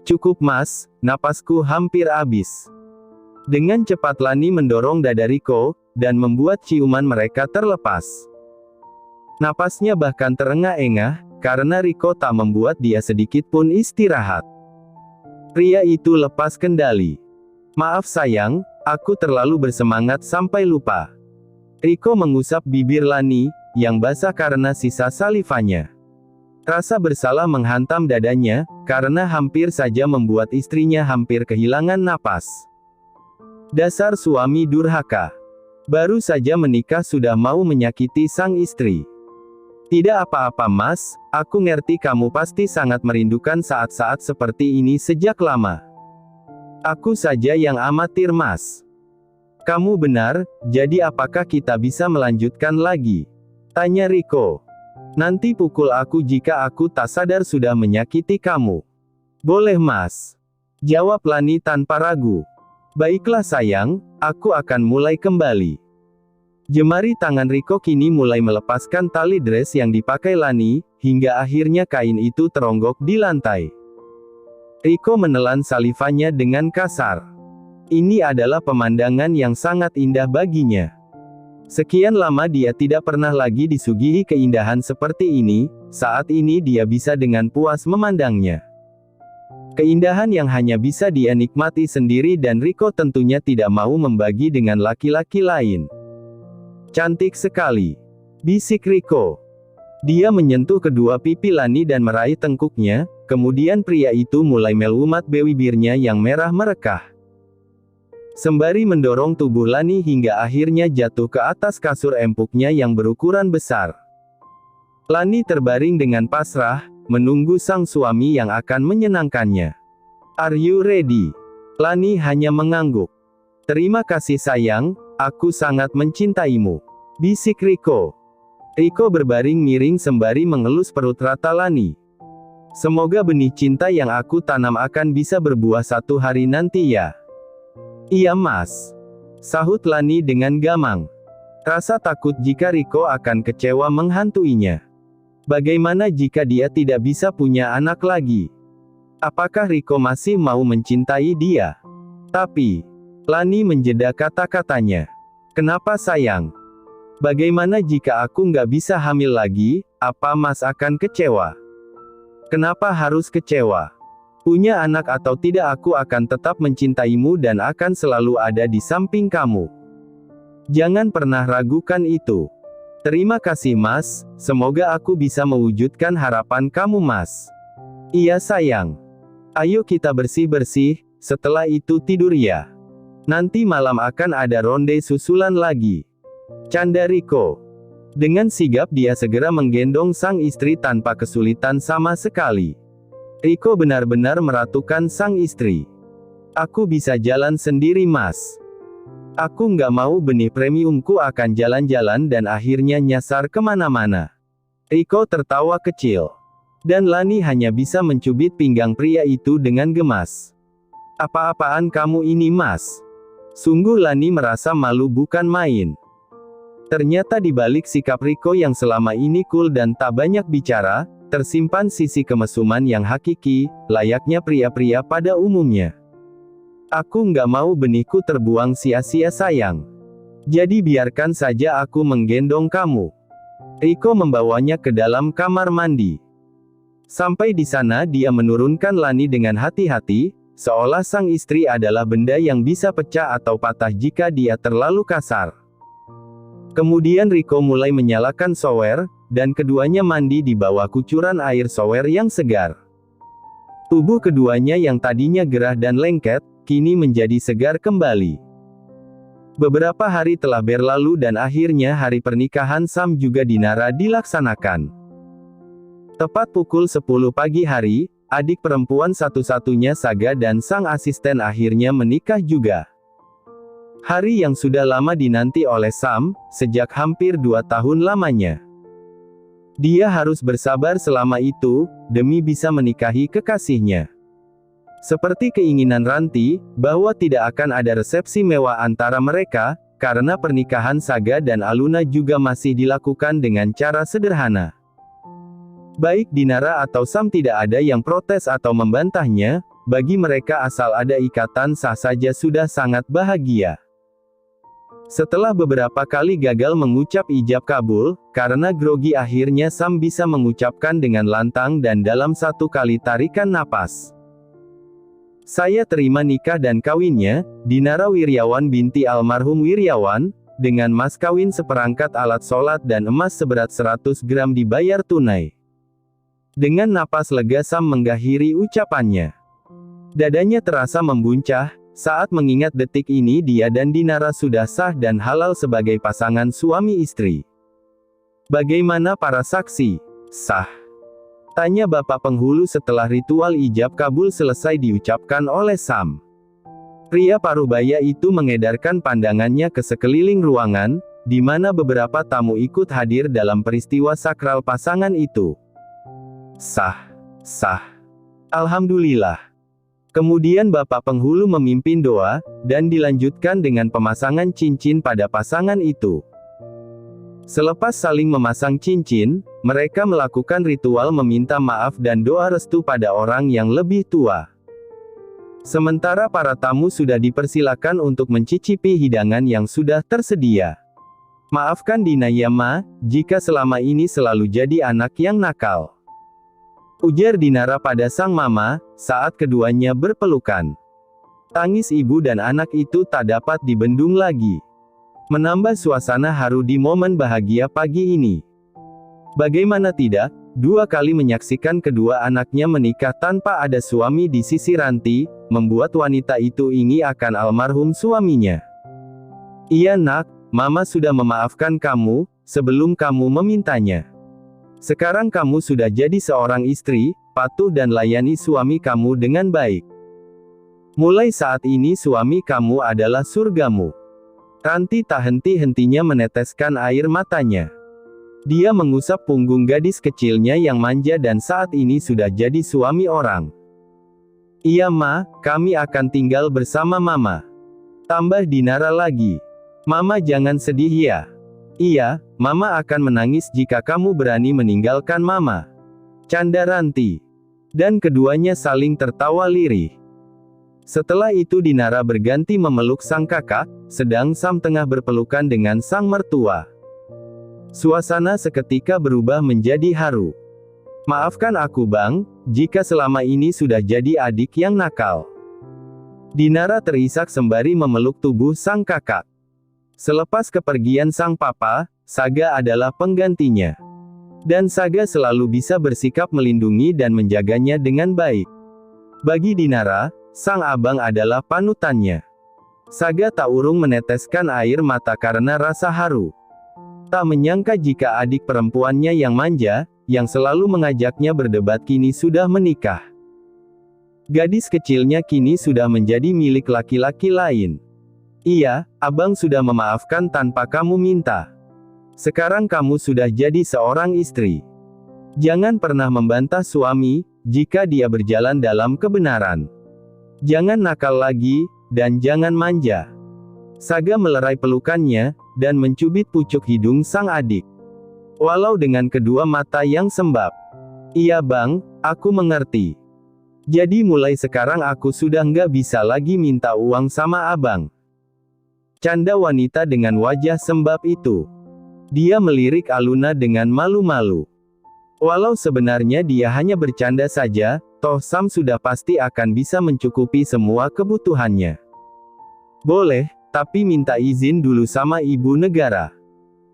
Cukup Mas, napasku hampir habis. Dengan cepat Lani mendorong dada Riko, dan membuat ciuman mereka terlepas. Napasnya bahkan terengah-engah, karena Riko tak membuat dia sedikit pun istirahat. Pria itu lepas kendali. Maaf sayang, aku terlalu bersemangat sampai lupa. Riko mengusap bibir Lani, yang basah karena sisa salivanya. Rasa bersalah menghantam dadanya, karena hampir saja membuat istrinya hampir kehilangan napas. Dasar suami durhaka. Baru saja menikah sudah mau menyakiti sang istri. Tidak apa-apa Mas, aku ngerti kamu pasti sangat merindukan saat-saat seperti ini sejak lama. Aku saja yang amatir Mas. Kamu benar, jadi apakah kita bisa melanjutkan lagi? Tanya Riko. Nanti pukul aku jika aku tak sadar sudah menyakiti kamu. Boleh Mas. Jawab Lani tanpa ragu. Baiklah sayang, aku akan mulai kembali. Jemari tangan Riko kini mulai melepaskan tali dress yang dipakai Lani, hingga akhirnya kain itu teronggok di lantai. Riko menelan salivanya dengan kasar. Ini adalah pemandangan yang sangat indah baginya. Sekian lama dia tidak pernah lagi disuguhi keindahan seperti ini, saat ini dia bisa dengan puas memandangnya. Keindahan yang hanya bisa dia nikmati sendiri dan Riko tentunya tidak mau membagi dengan laki-laki lain. Cantik sekali, bisik Riko. Dia menyentuh kedua pipi Lani dan meraih tengkuknya, kemudian pria itu mulai melumat bibirnya yang merah merekah. Sembari mendorong tubuh Lani hingga akhirnya jatuh ke atas kasur empuknya yang berukuran besar. Lani terbaring dengan pasrah, menunggu sang suami yang akan menyenangkannya. Are you ready? Lani hanya mengangguk. Terima kasih sayang, aku sangat mencintaimu. Bisik Riko. Riko berbaring miring sembari mengelus perut rata Lani. Semoga benih cinta yang aku tanam akan bisa berbuah satu hari nanti ya. Iya Mas. Sahut Lani dengan gamang. Rasa takut jika Riko akan kecewa menghantuinya. Bagaimana jika dia tidak bisa punya anak lagi? Apakah Riko masih mau mencintai dia? Tapi, Lani menjeda kata-katanya. Kenapa sayang? Bagaimana jika aku nggak bisa hamil lagi, apa Mas akan kecewa? Kenapa harus kecewa? Punya anak atau tidak aku akan tetap mencintaimu dan akan selalu ada di samping kamu. Jangan pernah ragukan itu. Terima kasih Mas, semoga aku bisa mewujudkan harapan kamu Mas. Iya sayang. Ayo kita bersih-bersih, setelah itu tidur ya. Nanti malam akan ada ronde susulan lagi. Canda Riko. Dengan sigap dia segera menggendong sang istri tanpa kesulitan sama sekali. Riko benar-benar meratukan sang istri. Aku bisa jalan sendiri Mas. Aku nggak mau benih premiumku akan jalan-jalan dan akhirnya nyasar kemana-mana. Riko tertawa kecil. Dan Lani hanya bisa mencubit pinggang pria itu dengan gemas. Apa-apaan kamu ini Mas? Sungguh Lani merasa malu bukan main. Ternyata di balik sikap Riko yang selama ini cool dan tak banyak bicara, tersimpan sisi kemesuman yang hakiki, layaknya pria-pria pada umumnya. Aku nggak mau benihku terbuang sia-sia sayang. Jadi biarkan saja aku menggendong kamu. Riko membawanya ke dalam kamar mandi. Sampai di sana dia menurunkan Lani dengan hati-hati, seolah sang istri adalah benda yang bisa pecah atau patah jika dia terlalu kasar. Kemudian Riko mulai menyalakan shower, dan keduanya mandi di bawah kucuran air shower yang segar. Tubuh keduanya yang tadinya gerah dan lengket, kini menjadi segar kembali. Beberapa hari telah berlalu dan akhirnya hari pernikahan Sam juga Dinara dilaksanakan. Tepat pukul 10 pagi hari, adik perempuan satu-satunya Saga dan sang asisten akhirnya menikah juga. Hari yang sudah lama dinanti oleh Sam, sejak hampir 2 tahun lamanya. Dia harus bersabar selama itu, demi bisa menikahi kekasihnya. Seperti keinginan Ranti, bahwa tidak akan ada resepsi mewah antara mereka, karena pernikahan Saga dan Aluna juga masih dilakukan dengan cara sederhana. Baik Dinara atau Sam tidak ada yang protes atau membantahnya, bagi mereka asal ada ikatan sah saja sudah sangat bahagia. Setelah beberapa kali gagal mengucap ijab kabul, karena grogi akhirnya Sam bisa mengucapkan dengan lantang dan dalam satu kali tarikan napas. Saya terima nikah dan kawinnya, Dinara Wiryawan binti almarhum Wiryawan, dengan mas kawin seperangkat alat sholat dan emas seberat 100 gram dibayar tunai. Dengan napas lega Sam mengakhiri ucapannya. Dadanya terasa membuncah, saat mengingat detik ini dia dan Dinara sudah sah dan halal sebagai pasangan suami istri. Bagaimana para saksi? Sah? Tanya Bapak Penghulu setelah ritual ijab kabul selesai diucapkan oleh Sam. Pria parubaya itu mengedarkan pandangannya ke sekeliling ruangan, di mana beberapa tamu ikut hadir dalam peristiwa sakral pasangan itu. Sah. Sah. Alhamdulillah. Kemudian Bapak Penghulu memimpin doa, dan dilanjutkan dengan pemasangan cincin pada pasangan itu. Selepas saling memasang cincin, mereka melakukan ritual meminta maaf dan doa restu pada orang yang lebih tua. Sementara para tamu sudah dipersilakan untuk mencicipi hidangan yang sudah tersedia. Maafkan Dina ya Ma, jika selama ini selalu jadi anak yang nakal. Ujar Dinara pada sang mama, saat keduanya berpelukan. Tangis ibu dan anak itu tak dapat dibendung lagi. Menambah suasana haru di momen bahagia pagi ini. Bagaimana tidak, 2 kali menyaksikan kedua anaknya menikah tanpa ada suami di sisi Ranti, membuat wanita itu ingin akan almarhum suaminya. Iya nak, mama sudah memaafkan kamu, sebelum kamu memintanya. Sekarang kamu sudah jadi seorang istri, patuh dan layani suami kamu dengan baik. Mulai saat ini suami kamu adalah surgamu. Ranti tak henti-hentinya meneteskan air matanya. Dia mengusap punggung gadis kecilnya yang manja dan saat ini sudah jadi suami orang. Iya Ma, kami akan tinggal bersama Mama. Tambah Dinara lagi. Mama jangan sedih ya. Iya, Mama akan menangis jika kamu berani meninggalkan Mama. Canda Ranti. Dan keduanya saling tertawa lirih. Setelah itu Dinara berganti memeluk sang kakak, sedang Sam tengah berpelukan dengan sang mertua. Suasana seketika berubah menjadi haru. Maafkan aku Bang, jika selama ini sudah jadi adik yang nakal. Dinara terisak sembari memeluk tubuh sang kakak. Selepas kepergian sang papa, Saga adalah penggantinya. Dan Saga selalu bisa bersikap melindungi dan menjaganya dengan baik. Bagi Dinara, sang abang adalah panutannya. Saga tak urung meneteskan air mata karena rasa haru. Tak menyangka jika adik perempuannya yang manja, yang selalu mengajaknya berdebat kini sudah menikah. Gadis kecilnya kini sudah menjadi milik laki-laki lain. Iya, abang sudah memaafkan tanpa kamu minta. Sekarang kamu sudah jadi seorang istri. Jangan pernah membantah suami, jika dia berjalan dalam kebenaran. Jangan nakal lagi, dan jangan manja. Saga melerai pelukannya, dan mencubit pucuk hidung sang adik. Walau dengan kedua mata yang sembab. Iya bang, aku mengerti. Jadi mulai sekarang aku sudah nggak bisa lagi minta uang sama abang. Canda wanita dengan wajah sembab itu. Dia melirik Aluna dengan malu-malu. Walau sebenarnya dia hanya bercanda saja, toh Sam sudah pasti akan bisa mencukupi semua kebutuhannya. Boleh, tapi minta izin dulu sama ibu negara.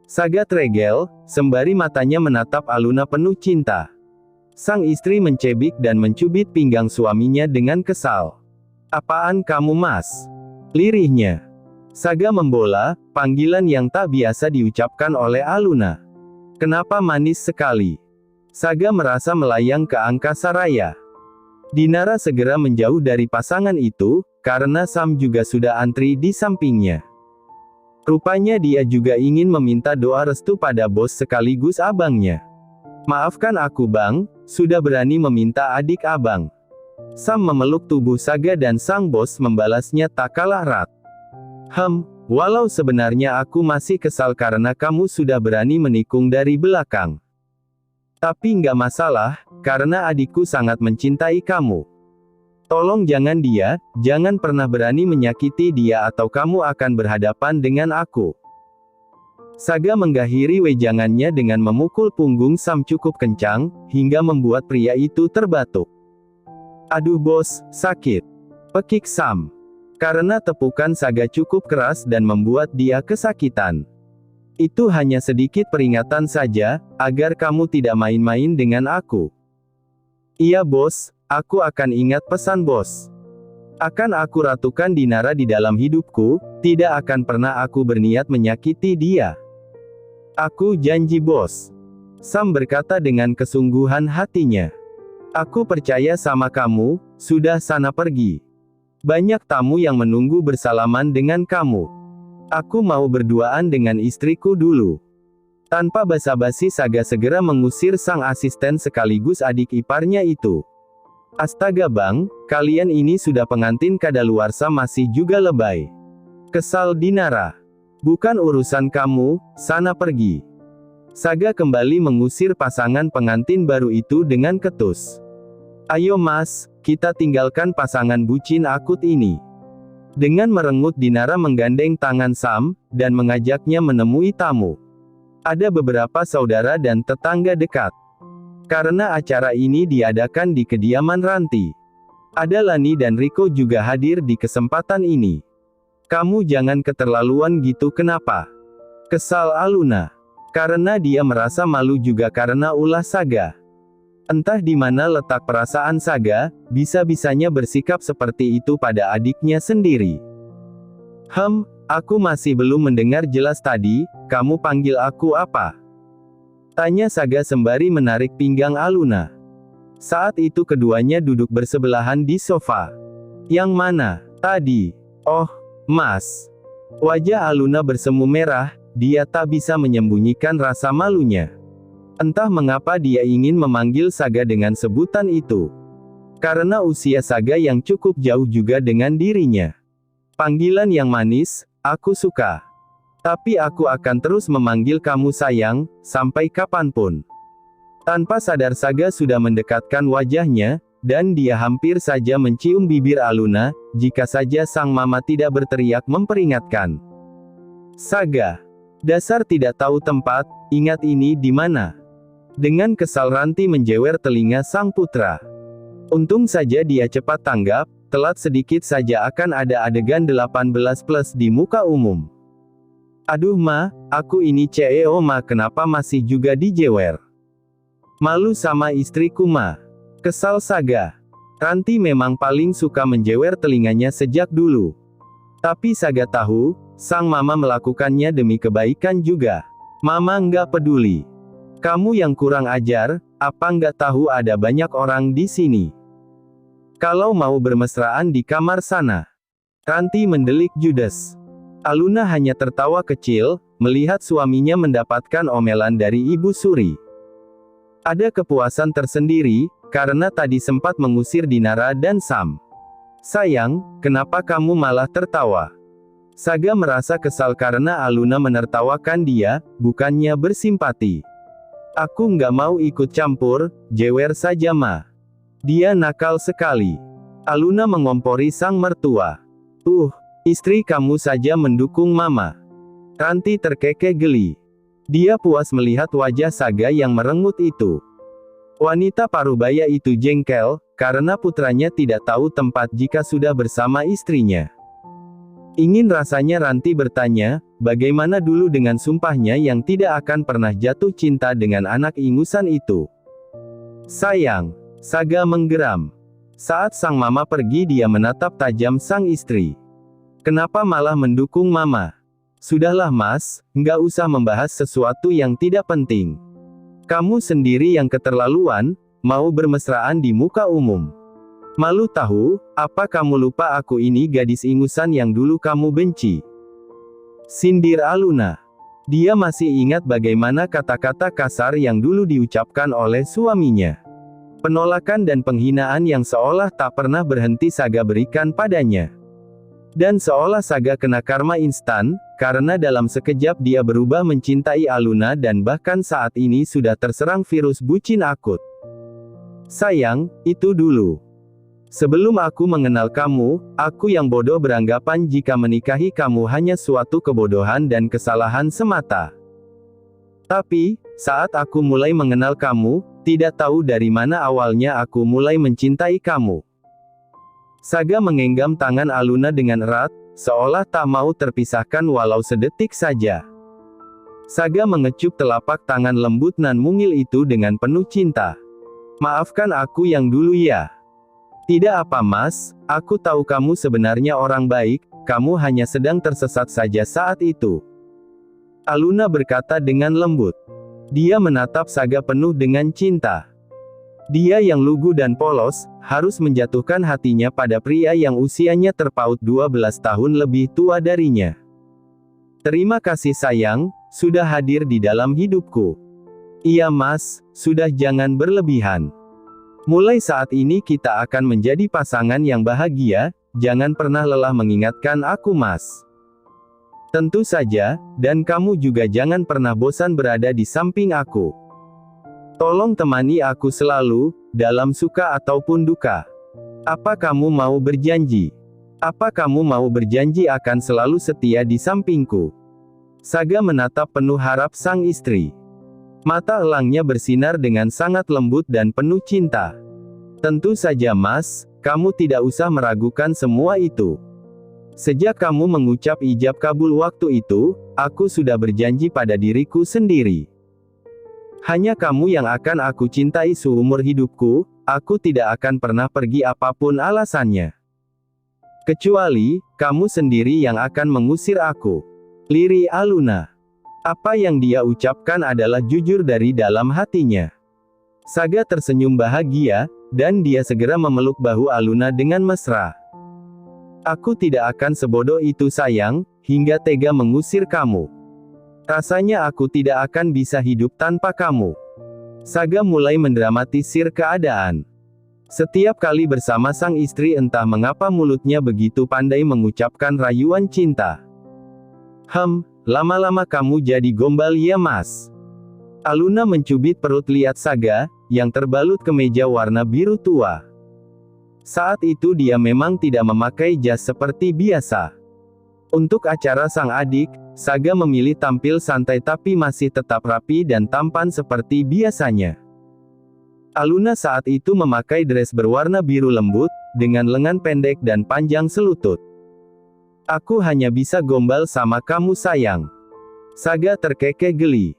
Saga tregel, sembari matanya menatap Aluna penuh cinta. Sang istri mencebik dan mencubit pinggang suaminya dengan kesal. Apaan kamu mas? Lirihnya. Saga membola, panggilan yang tak biasa diucapkan oleh Aluna. Kenapa manis sekali? Saga merasa melayang ke angkasa raya. Dinara segera menjauh dari pasangan itu, karena Sam juga sudah antri di sampingnya. Rupanya dia juga ingin meminta doa restu pada bos sekaligus abangnya. Maafkan aku bang, sudah berani meminta adik abang. Sam memeluk tubuh Saga dan sang bos membalasnya tak kalah erat. Walau sebenarnya aku masih kesal karena kamu sudah berani menikung dari belakang. Tapi nggak masalah, karena adikku sangat mencintai kamu. Tolong jangan jangan pernah berani menyakiti dia atau kamu akan berhadapan dengan aku. Saga mengakhiri wejangannya dengan memukul punggung Sam cukup kencang, hingga membuat pria itu terbatuk. Aduh bos, sakit. Pekik Sam. Karena tepukan Saga cukup keras dan membuat dia kesakitan. Itu hanya sedikit peringatan saja, agar kamu tidak main-main dengan aku. Iya bos, aku akan ingat pesan bos. Akan aku ratukan Dinara di dalam hidupku, tidak akan pernah aku berniat menyakiti dia. Aku janji bos. Sam berkata dengan kesungguhan hatinya. Aku percaya sama kamu, sudah sana pergi. Banyak tamu yang menunggu bersalaman dengan kamu. Aku mau berduaan dengan istriku dulu. Tanpa basa-basi Saga segera mengusir sang asisten sekaligus adik iparnya itu. Astaga bang, kalian ini sudah pengantin kadaluarsa masih juga lebay. Kesal Dinara. Bukan urusan kamu, sana pergi. Saga kembali mengusir pasangan pengantin baru itu dengan ketus. Ayo mas, kita tinggalkan pasangan bucin akut ini. Dengan merengut Dinara menggandeng tangan Sam, dan mengajaknya menemui tamu. Ada beberapa saudara dan tetangga dekat. Karena acara ini diadakan di kediaman Ranti. Ada Lani dan Riko juga hadir di kesempatan ini. Kamu jangan keterlaluan gitu kenapa? Kesal Aluna. Karena dia merasa malu juga karena ulah Saga. Entah di mana letak perasaan Saga, bisa-bisanya bersikap seperti itu pada adiknya sendiri. Aku masih belum mendengar jelas tadi, kamu panggil aku apa? Tanya Saga sembari menarik pinggang Aluna. Saat itu keduanya duduk bersebelahan di sofa. Yang mana? Tadi. Oh, Mas. Wajah Aluna bersemu merah, dia tak bisa menyembunyikan rasa malunya. Entah mengapa dia ingin memanggil Saga dengan sebutan itu. Karena usia Saga yang cukup jauh juga dengan dirinya. Panggilan yang manis, aku suka. Tapi aku akan terus memanggil kamu sayang, sampai kapanpun. Tanpa sadar Saga sudah mendekatkan wajahnya, dan dia hampir saja mencium bibir Aluna, jika saja sang mama tidak berteriak memperingatkan. Saga. Dasar tidak tahu tempat, ingat ini di mana. Dengan kesal Ranti menjewer telinga sang putra. Untung saja dia cepat tanggap, telat sedikit saja akan ada adegan 18+ di muka umum. Aduh ma, aku ini CEO ma kenapa masih juga dijewer? Malu sama istriku ma. Kesal Saga. Ranti memang paling suka menjewer telinganya sejak dulu. Tapi Saga tahu, sang mama melakukannya demi kebaikan juga. Mama nggak peduli. Kamu yang kurang ajar, apa nggak tahu ada banyak orang di sini? Kalau mau bermesraan di kamar sana. Ranti mendelik judes. Aluna hanya tertawa kecil, melihat suaminya mendapatkan omelan dari Ibu Suri. Ada kepuasan tersendiri, karena tadi sempat mengusir Dinara dan Sam. Sayang, kenapa kamu malah tertawa? Saga merasa kesal karena Aluna menertawakan dia, bukannya bersimpati. Aku nggak mau ikut campur, jewer saja ma. Dia nakal sekali. Aluna mengompori sang mertua. Istri kamu saja mendukung mama. Ranti terkekeh geli. Dia puas melihat wajah Saga yang merengut itu. Wanita parubaya itu jengkel, karena putranya tidak tahu tempat jika sudah bersama istrinya. Ingin rasanya Ranti bertanya, bagaimana dulu dengan sumpahnya yang tidak akan pernah jatuh cinta dengan anak ingusan itu. Sayang, Saga menggeram. Saat sang mama pergi dia menatap tajam sang istri. Kenapa malah mendukung mama? Sudahlah mas, nggak usah membahas sesuatu yang tidak penting. Kamu sendiri yang keterlaluan, mau bermesraan di muka umum. Malu tahu, apa kamu lupa aku ini gadis ingusan yang dulu kamu benci? Sindir Aluna. Dia masih ingat bagaimana kata-kata kasar yang dulu diucapkan oleh suaminya. Penolakan dan penghinaan yang seolah tak pernah berhenti Saga berikan padanya. Dan seolah Saga kena karma instan, karena dalam sekejap dia berubah mencintai Aluna dan bahkan saat ini sudah terserang virus bucin akut. Sayang, itu dulu. Sebelum aku mengenal kamu, aku yang bodoh beranggapan jika menikahi kamu hanya suatu kebodohan dan kesalahan semata. Tapi, saat aku mulai mengenal kamu, tidak tahu dari mana awalnya aku mulai mencintai kamu." Saga menggenggam tangan Aluna dengan erat, seolah tak mau terpisahkan walau sedetik saja. Saga mengecup telapak tangan lembut nan mungil itu dengan penuh cinta. "Maafkan aku yang dulu ya." "Tidak apa Mas, aku tahu kamu sebenarnya orang baik, kamu hanya sedang tersesat saja saat itu." Aluna berkata dengan lembut. Dia menatap Saga penuh dengan cinta. Dia yang lugu dan polos, harus menjatuhkan hatinya pada pria yang usianya terpaut 12 tahun lebih tua darinya. "Terima kasih sayang, sudah hadir di dalam hidupku." "Iya Mas, sudah jangan berlebihan. Mulai saat ini kita akan menjadi pasangan yang bahagia, jangan pernah lelah mengingatkan aku Mas." "Tentu saja, dan kamu juga jangan pernah bosan berada di samping aku. Tolong temani aku selalu, dalam suka ataupun duka. Apa kamu mau berjanji? Apa kamu mau berjanji akan selalu setia di sampingku?" Saga menatap penuh harap sang istri. Mata elangnya bersinar dengan sangat lembut dan penuh cinta. "Tentu saja Mas, kamu tidak usah meragukan semua itu. Sejak kamu mengucap ijab kabul waktu itu, aku sudah berjanji pada diriku sendiri. Hanya kamu yang akan aku cintai seumur hidupku, aku tidak akan pernah pergi apapun alasannya. Kecuali, kamu sendiri yang akan mengusir aku." Lirih Aluna. Apa yang dia ucapkan adalah jujur dari dalam hatinya. Saga tersenyum bahagia, dan dia segera memeluk bahu Aluna dengan mesra. "Aku tidak akan sebodoh itu sayang, hingga tega mengusir kamu. Rasanya aku tidak akan bisa hidup tanpa kamu." Saga mulai mendramatisir keadaan. Setiap kali bersama sang istri entah mengapa mulutnya begitu pandai mengucapkan rayuan cinta. Lama-lama kamu jadi gombal ya Mas." Aluna mencubit perut lihat Saga, yang terbalut kemeja warna biru tua. Saat itu dia memang tidak memakai jas seperti biasa. Untuk acara sang adik, Saga memilih tampil santai tapi masih tetap rapi dan tampan seperti biasanya. Aluna saat itu memakai dress berwarna biru lembut, dengan lengan pendek dan panjang selutut. "Aku hanya bisa gombal sama kamu sayang." Saga terkekeh geli.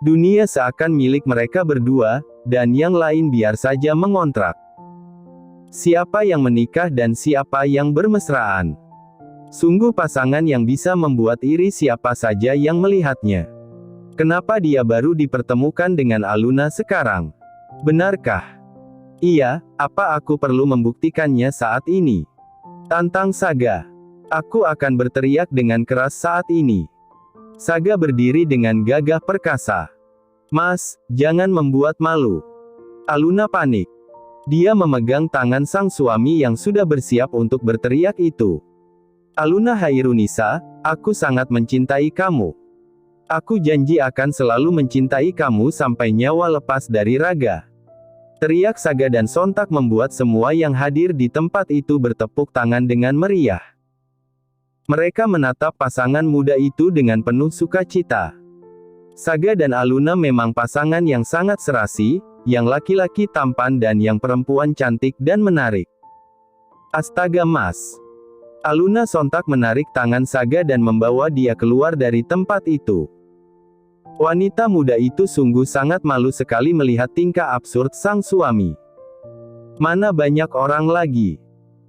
Dunia seakan milik mereka berdua, dan yang lain biar saja mengontrak. Siapa yang menikah dan siapa yang bermesraan? Sungguh pasangan yang bisa membuat iri siapa saja yang melihatnya. Kenapa dia baru dipertemukan dengan Aluna sekarang? Benarkah? "Iya, apa aku perlu membuktikannya saat ini?" tantang Saga. "Aku akan berteriak dengan keras saat ini." Saga berdiri dengan gagah perkasa. "Mas, jangan membuat malu." Aluna panik. Dia memegang tangan sang suami yang sudah bersiap untuk berteriak itu. "Aluna Hairunisa, aku sangat mencintai kamu. Aku janji akan selalu mencintai kamu sampai nyawa lepas dari raga." Teriak Saga dan sontak membuat semua yang hadir di tempat itu bertepuk tangan dengan meriah. Mereka menatap pasangan muda itu dengan penuh sukacita. Saga dan Aluna memang pasangan yang sangat serasi, yang laki-laki tampan dan yang perempuan cantik dan menarik. "Astaga Mas." Aluna sontak menarik tangan Saga dan membawa dia keluar dari tempat itu. Wanita muda itu sungguh sangat malu sekali melihat tingkah absurd sang suami. Mana banyak orang lagi.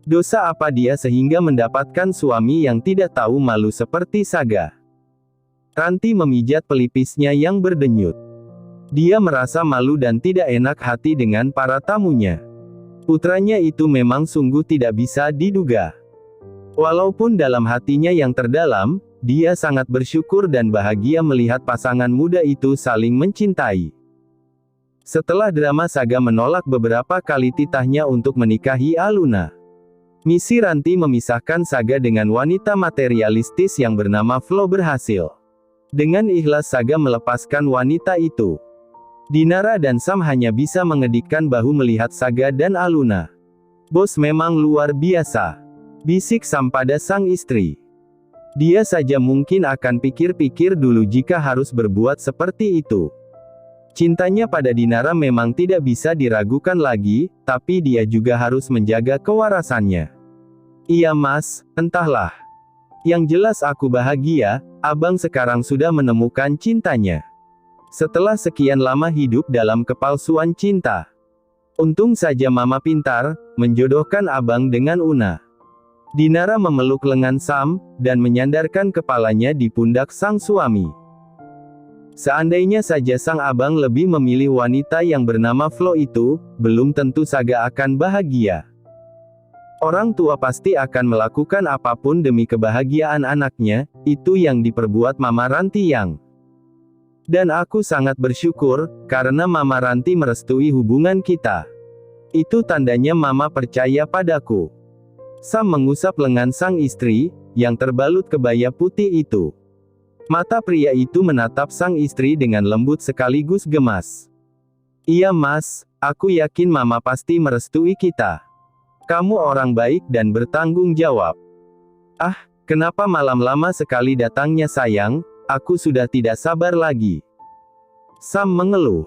Dosa apa dia sehingga mendapatkan suami yang tidak tahu malu seperti Saga? Ranti memijat pelipisnya yang berdenyut. Dia merasa malu dan tidak enak hati dengan para tamunya. Putranya itu memang sungguh tidak bisa diduga. Walaupun dalam hatinya yang terdalam, dia sangat bersyukur dan bahagia melihat pasangan muda itu saling mencintai. Setelah drama Saga menolak beberapa kali titahnya untuk menikahi Aluna. Misi Ranti memisahkan Saga dengan wanita materialistis yang bernama Flo berhasil. Dengan ikhlas Saga melepaskan wanita itu. Dinara dan Sam hanya bisa mengedipkan bahu melihat Saga dan Aluna. Bos memang luar biasa, bisik Sam pada sang istri. Dia saja mungkin akan pikir-pikir dulu jika harus berbuat seperti itu. Cintanya pada Dinara memang tidak bisa diragukan lagi, tapi dia juga harus menjaga kewarasannya. Iya mas, entahlah. Yang jelas aku bahagia, abang sekarang sudah menemukan cintanya. Setelah sekian lama hidup dalam kepalsuan cinta. Untung saja mama pintar, menjodohkan abang dengan Una. Dinara memeluk lengan Sam, dan menyandarkan kepalanya di pundak sang suami. Seandainya saja sang abang lebih memilih wanita yang bernama Flo itu, belum tentu Saga akan bahagia. Orang tua pasti akan melakukan apapun demi kebahagiaan anaknya, itu yang diperbuat Mama Ranti yang. Dan aku sangat bersyukur, karena Mama Ranti merestui hubungan kita. Itu tandanya Mama percaya padaku. Sam mengusap lengan sang istri, yang terbalut kebaya putih itu. Mata pria itu menatap sang istri dengan lembut sekaligus gemas. Iya mas, aku yakin mama pasti merestui kita. Kamu orang baik dan bertanggung jawab. Ah, kenapa malam lama sekali datangnya sayang, aku sudah tidak sabar lagi. Sam mengeluh.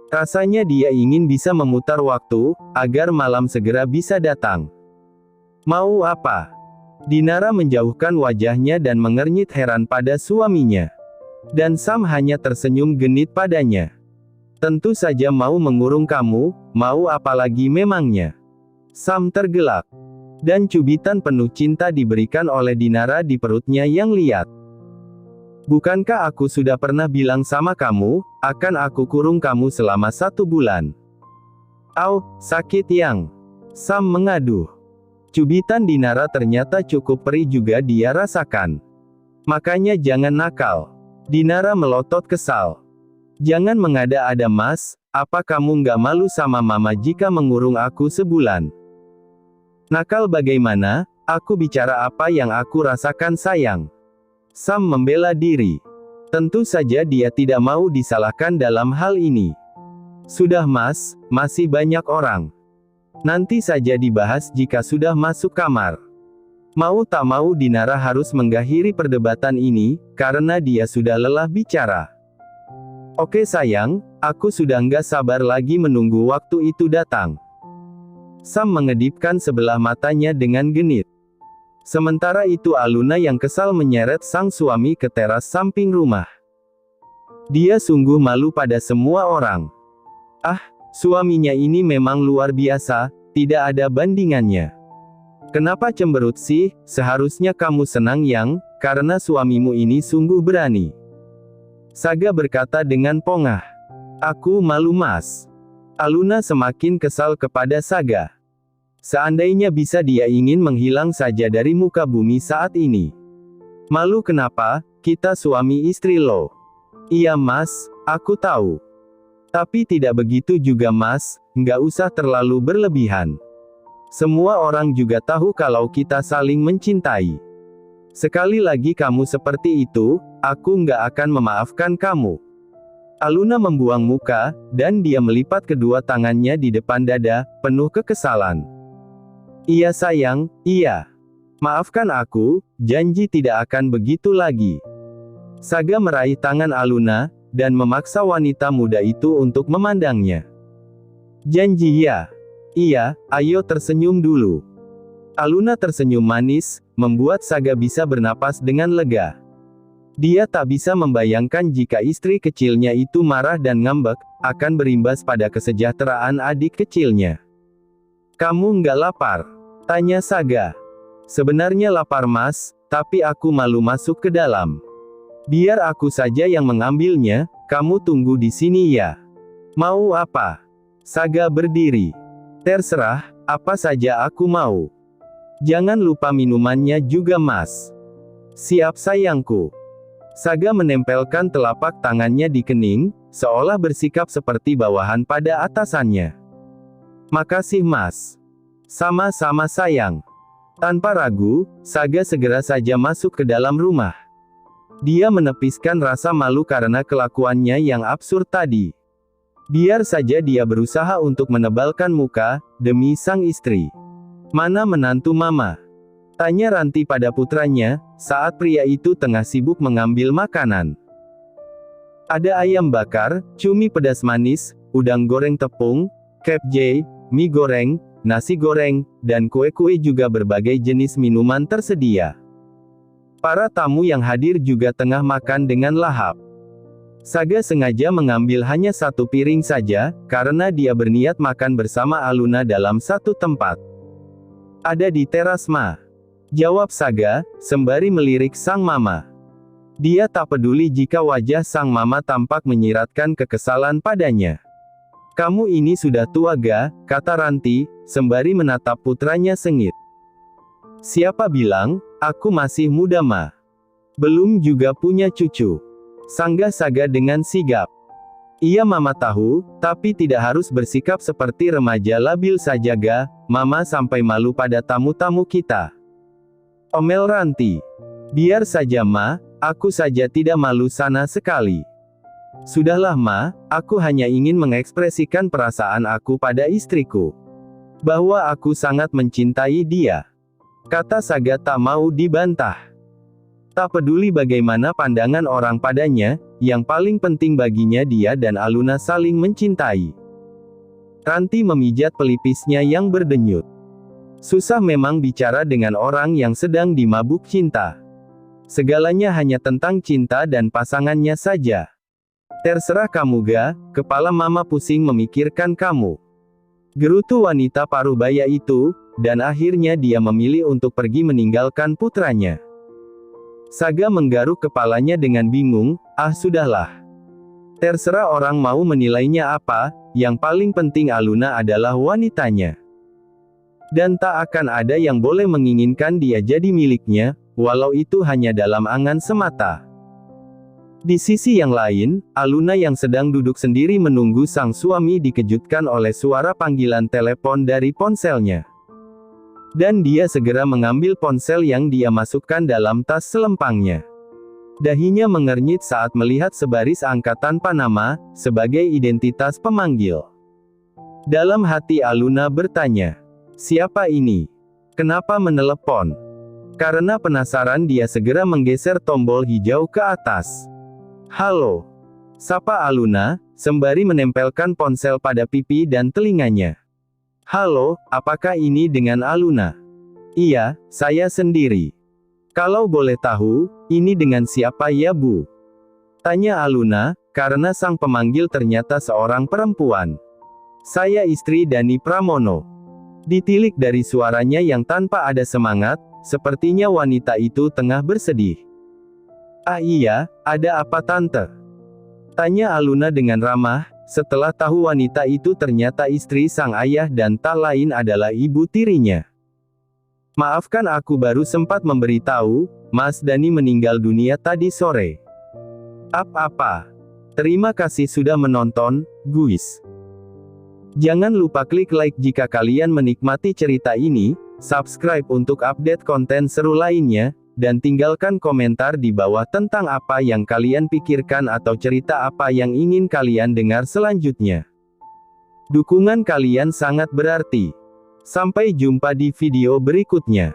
Rasanya dia ingin bisa memutar waktu, agar malam segera bisa datang. Mau apa? Dinara menjauhkan wajahnya dan mengernyit heran pada suaminya. Dan Sam hanya tersenyum genit padanya. Tentu saja mau mengurung kamu, mau apalagi memangnya. Sam tergelak. Dan cubitan penuh cinta diberikan oleh Dinara di perutnya yang liat. Bukankah aku sudah pernah bilang sama kamu, akan aku kurung kamu selama 1 bulan? Au, sakit yang. Sam mengaduh. Cubitan Dinara ternyata cukup perih juga dia rasakan. Makanya jangan nakal. Dinara melotot kesal. Jangan mengada-ada mas, apa kamu nggak malu sama mama jika mengurung aku sebulan? Nakal bagaimana, aku bicara apa yang aku rasakan sayang. Sam membela diri. Tentu saja dia tidak mau disalahkan dalam hal ini. Sudah mas, masih banyak orang. Nanti saja dibahas jika sudah masuk kamar. Mau tak mau Dinara harus mengakhiri perdebatan ini, karena dia sudah lelah bicara. Oke sayang, aku sudah nggak sabar lagi menunggu waktu itu datang. Sam mengedipkan sebelah matanya dengan genit. Sementara itu Aluna yang kesal menyeret sang suami ke teras samping rumah. Dia sungguh malu pada semua orang. Ah, suaminya ini memang luar biasa, tidak ada bandingannya. Kenapa cemberut sih? Seharusnya kamu senang yang, karena suamimu ini sungguh berani. Saga berkata dengan pongah. Aku malu mas. Aluna semakin kesal kepada Saga. Seandainya bisa dia ingin menghilang saja dari muka bumi saat ini. Malu kenapa? Kita suami istri loh. Iya mas, aku tahu. Tapi tidak begitu juga mas, nggak usah terlalu berlebihan. Semua orang juga tahu kalau kita saling mencintai. Sekali lagi kamu seperti itu, aku nggak akan memaafkan kamu. Aluna membuang muka, dan dia melipat kedua tangannya di depan dada, penuh kekesalan. Iya sayang, iya. Maafkan aku, janji tidak akan begitu lagi. Saga meraih tangan Aluna, dan memaksa wanita muda itu untuk memandangnya. Janji ya. Iya, ayo tersenyum dulu. Aluna tersenyum manis, membuat Saga bisa bernapas dengan lega. Dia tak bisa membayangkan jika istri kecilnya itu marah dan ngambek, akan berimbas pada kesejahteraan adik kecilnya. Kamu nggak lapar? Tanya Saga. Sebenarnya lapar mas, tapi aku malu masuk ke dalam. Biar aku saja yang mengambilnya, kamu tunggu di sini ya. Mau apa? Saga berdiri. Terserah, apa saja aku mau. Jangan lupa minumannya juga mas. Siap sayangku. Saga menempelkan telapak tangannya di kening, seolah bersikap seperti bawahan pada atasannya. Makasih mas. Sama-sama sayang. Tanpa ragu, Saga segera saja masuk ke dalam rumah. Dia menepiskan rasa malu karena kelakuannya yang absurd tadi. Biar saja dia berusaha untuk menebalkan muka, demi sang istri. Mana menantu Mama? Tanya Ranti pada putranya, saat pria itu tengah sibuk mengambil makanan. Ada ayam bakar, cumi pedas manis, udang goreng tepung, kepje, mie goreng, nasi goreng, dan kue-kue juga berbagai jenis minuman tersedia. Para tamu yang hadir juga tengah makan dengan lahap. Saga sengaja mengambil hanya satu piring saja, karena dia berniat makan bersama Aluna dalam satu tempat. Ada di teras Ma. Jawab Saga, sembari melirik sang mama. Dia tak peduli jika wajah sang mama tampak menyiratkan kekesalan padanya. Kamu ini sudah tua Ga, kata Ranti, sembari menatap putranya sengit. Siapa bilang, aku masih muda Ma. Belum juga punya cucu. Sanggah Saga dengan sigap. Iya Mama tahu, tapi tidak harus bersikap seperti remaja labil saja Ga, Mama sampai malu pada tamu-tamu kita. Omel Ranti. Biar saja Ma, aku saja tidak malu sama sekali. Sudahlah Ma, aku hanya ingin mengekspresikan perasaan aku pada istriku. Bahwa aku sangat mencintai dia. Kata Saga tak mau dibantah. Tak peduli bagaimana pandangan orang padanya, yang paling penting baginya dia dan Aluna saling mencintai. Ranti memijat pelipisnya yang berdenyut. Susah memang bicara dengan orang yang sedang dimabuk cinta. Segalanya hanya tentang cinta dan pasangannya saja. Terserah kamu Ga, kepala Mama pusing memikirkan kamu. Gerutu wanita paruh baya itu, dan akhirnya dia memilih untuk pergi meninggalkan putranya. Saga menggaruk kepalanya dengan bingung, sudahlah. Terserah orang mau menilainya apa, yang paling penting Aluna adalah wanitanya. Dan tak akan ada yang boleh menginginkan dia jadi miliknya, walau itu hanya dalam angan semata. Di sisi yang lain, Aluna yang sedang duduk sendiri menunggu sang suami dikejutkan oleh suara panggilan telepon dari ponselnya. Dan dia segera mengambil ponsel yang dia masukkan dalam tas selempangnya. Dahinya mengernyit saat melihat sebaris angka tanpa nama, sebagai identitas pemanggil. Dalam hati Aluna bertanya, siapa ini? Kenapa menelepon? Karena penasaran dia segera menggeser tombol hijau ke atas. Halo. Sapa Aluna, sembari menempelkan ponsel pada pipi dan telinganya. Halo, apakah ini dengan Aluna? Iya, saya sendiri. Kalau boleh tahu, ini dengan siapa ya Bu? Tanya Aluna, karena sang pemanggil ternyata seorang perempuan. Saya istri Dani Pramono. Ditilik dari suaranya yang tanpa ada semangat, sepertinya wanita itu tengah bersedih. Ah iya, ada apa Tante? Tanya Aluna dengan ramah, setelah tahu wanita itu ternyata istri sang ayah dan tak lain adalah ibu tirinya. Maafkan aku baru sempat memberitahu, Mas Dani meninggal dunia tadi sore. Apa? Terima kasih sudah menonton, guys. Jangan lupa klik like jika kalian menikmati cerita ini, subscribe untuk update konten seru lainnya, dan tinggalkan komentar di bawah tentang apa yang kalian pikirkan atau cerita apa yang ingin kalian dengar selanjutnya. Dukungan kalian sangat berarti. Sampai jumpa di video berikutnya.